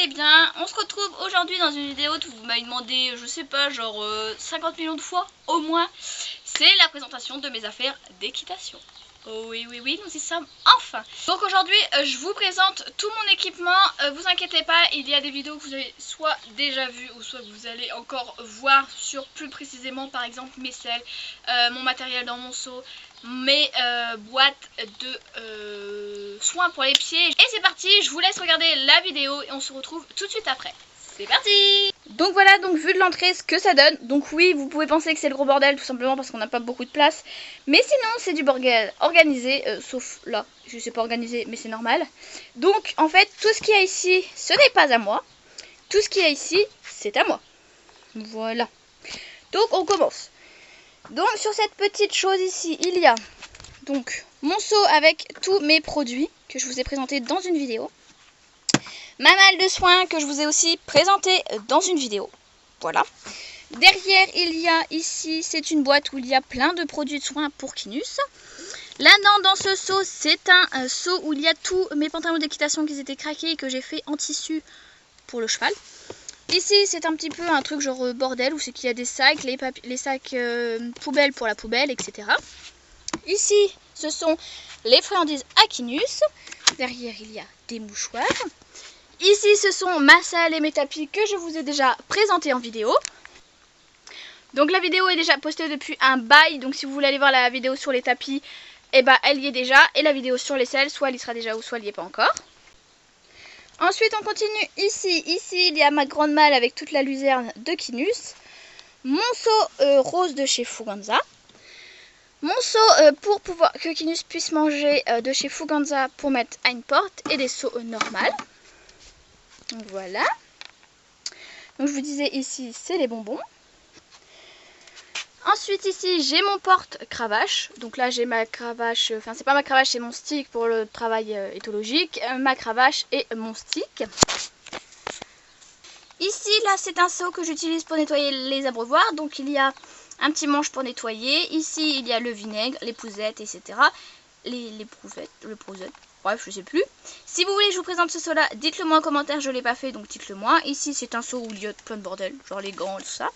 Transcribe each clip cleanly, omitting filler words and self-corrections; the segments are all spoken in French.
allez bien. On se retrouve aujourd'hui dans une vidéo que vous m'avez demandé, je sais pas, genre 50 millions de fois au moins. C'est la présentation de mes affaires d'équitation. Oh oui, nous y sommes enfin. Donc aujourd'hui, je vous présente tout mon équipement. Vous inquiétez pas, il y a des vidéos que vous avez soit déjà vues ou soit que vous allez encore voir sur plus précisément, par exemple mes selles, mon matériel dans mon seau, mes boîtes de soins pour les pieds. Et c'est parti, je vous laisse regarder la vidéo et on se retrouve tout de suite après. C'est parti! Donc voilà, donc vu de l'entrée ce que ça donne. Donc oui, vous pouvez penser que c'est le gros bordel tout simplement parce qu'on n'a pas beaucoup de place. Mais sinon c'est du bordel organisé, sauf là, je sais pas organiser mais c'est normal. Donc en fait tout ce qu'il y a ici ce n'est pas à moi. Tout ce qu'il y a ici c'est à moi. Voilà. Donc on commence. Donc sur cette petite chose ici il y a donc mon seau avec tous mes produits que je vous ai présentés dans une vidéo. Ma malle de soins que je vous ai aussi présenté dans une vidéo. Voilà. Derrière, il y a ici, c'est une boîte où il y a plein de produits de soins pour Kinus. Là-dedans, dans ce seau, c'est un seau où il y a tous mes pantalons d'équitation qui étaient craqués et que j'ai fait en tissu pour le cheval. Ici, c'est un petit peu un truc genre bordel où c'est qu'il y a des sacs, les sacs poubelles pour la poubelle, etc. Ici, ce sont les friandises à Kinus. Derrière, il y a des mouchoirs. Ici, ce sont ma salle et mes tapis que je vous ai déjà présentés en vidéo. Donc la vidéo est déjà postée depuis un bail. Donc si vous voulez aller voir la vidéo sur les tapis, eh ben, elle y est déjà. Et la vidéo sur les selles, soit elle y sera déjà ou soit elle n'y est pas encore. Ensuite, on continue ici. Ici, il y a ma grande malle avec toute la luzerne de Kinus. Mon seau rose de chez Fuganza. Mon seau pour pouvoir que Kinus puisse manger de chez Fuganza pour mettre à une porte. Et des seaux normales. Donc voilà. Donc je vous disais ici c'est les bonbons. Ensuite ici j'ai mon porte-cravache. Donc là j'ai ma cravache, enfin c'est pas ma cravache, c'est mon stick pour le travail éthologique. Ma cravache et mon stick. Ici là c'est un seau que j'utilise pour nettoyer les abreuvoirs. Donc il y a un petit manche pour nettoyer. Ici il y a le vinaigre, les pouzettes, etc. Les prouvettes. Bref, je sais plus. Si vous voulez que je vous présente ce seau là, dites-le moi en commentaire, je l'ai pas fait, donc dites-le moi. Ici, c'est un seau où il y a plein de bordel, genre les gants et tout ça.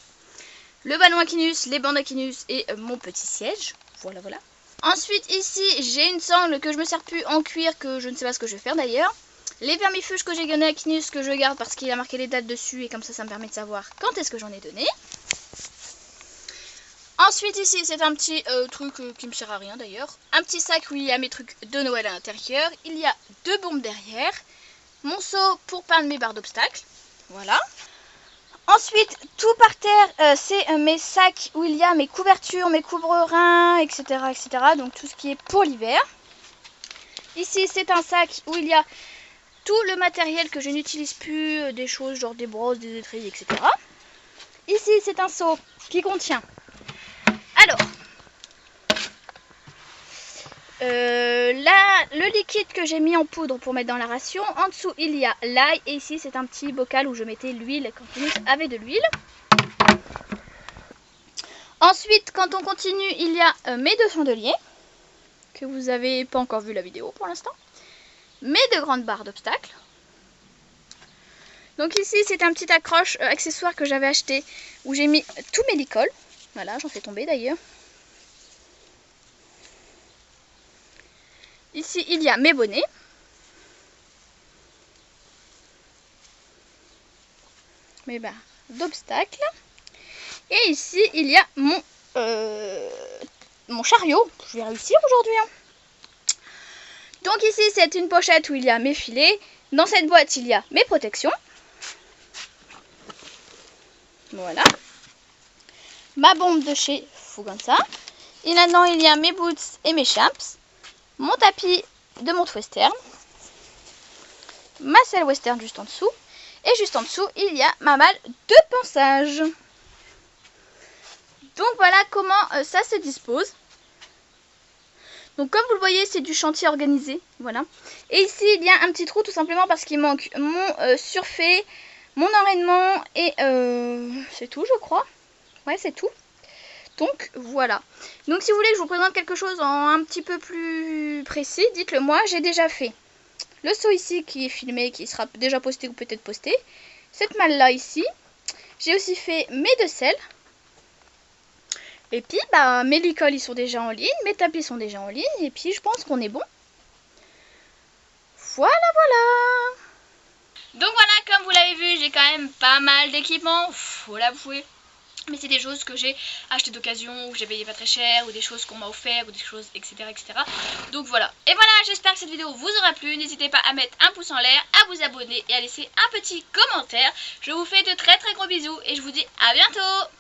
Le ballon à Kinus, les bandes à Kinus et mon petit siège. Voilà. Ensuite, ici, j'ai une sangle que je me sers plus en cuir, que je ne sais pas ce que je vais faire d'ailleurs. Les vermifuges que j'ai donnés à Kinus, que je garde parce qu'il a marqué les dates dessus et comme ça me permet de savoir quand est-ce que j'en ai donné. Ensuite ici c'est un petit truc qui me sert à rien d'ailleurs. Un petit sac où il y a mes trucs de Noël à l'intérieur. Il y a 2 bombes derrière. Mon seau pour peindre mes barres d'obstacles. Voilà. Ensuite tout par terre c'est mes sacs où il y a mes couvertures, mes couvre-reins, etc. Donc tout ce qui est pour l'hiver. Ici c'est un sac où il y a tout le matériel que je n'utilise plus. Des choses genre des brosses, des étriers, etc. Ici c'est un seau qui contient... Alors, là, le liquide que j'ai mis en poudre pour mettre dans la ration, en dessous il y a l'ail et ici c'est un petit bocal où je mettais l'huile quand Kinus avait de l'huile. Ensuite, quand on continue, il y a mes 2 chandeliers, que vous n'avez pas encore vu la vidéo pour l'instant. Mes 2 grandes barres d'obstacles. Donc ici c'est un petit accroche accessoire que j'avais acheté où j'ai mis tous mes licoles. Voilà, j'en fais tomber d'ailleurs. Ici, il y a mes bonnets. Mes barres d'obstacles. Et ici, il y a mon chariot. Je vais réussir aujourd'hui. Hein. Donc ici, c'est une pochette où il y a mes filets. Dans cette boîte, il y a mes protections. Voilà. Ma bombe de chez Fuganza. Et là-dedans, il y a mes boots et mes champs. Mon tapis de montre western. Ma selle western juste en dessous. Et juste en dessous, il y a ma malle de pansage. Donc voilà comment ça se dispose. Donc comme vous le voyez, c'est du chantier organisé. Voilà. Et ici, il y a un petit trou tout simplement parce qu'il manque mon surfait, mon enraînement et c'est tout je crois. Ouais, c'est tout. Donc voilà. Donc si vous voulez que je vous présente quelque chose en un petit peu plus précis, dites-le moi. J'ai déjà fait Le seau ici qui est filmé, qui sera déjà posté ou peut-être posté. Cette malle là ici. J'ai aussi fait mes 2 selles. Et puis bah mes licoles ils sont déjà en ligne, mes tapis sont déjà en ligne. Et puis je pense qu'on est bon. Voilà voilà. Donc voilà, comme vous l'avez vu, j'ai quand même pas mal d'équipements, faut l'avouer. Mais c'est des choses que j'ai achetées d'occasion, ou j'ai payé pas très cher, ou des choses qu'on m'a offert, ou des choses, etc., etc. Donc voilà. Et voilà, j'espère que cette vidéo vous aura plu. N'hésitez pas à mettre un pouce en l'air, à vous abonner et à laisser un petit commentaire. Je vous fais de très très gros bisous et je vous dis à bientôt.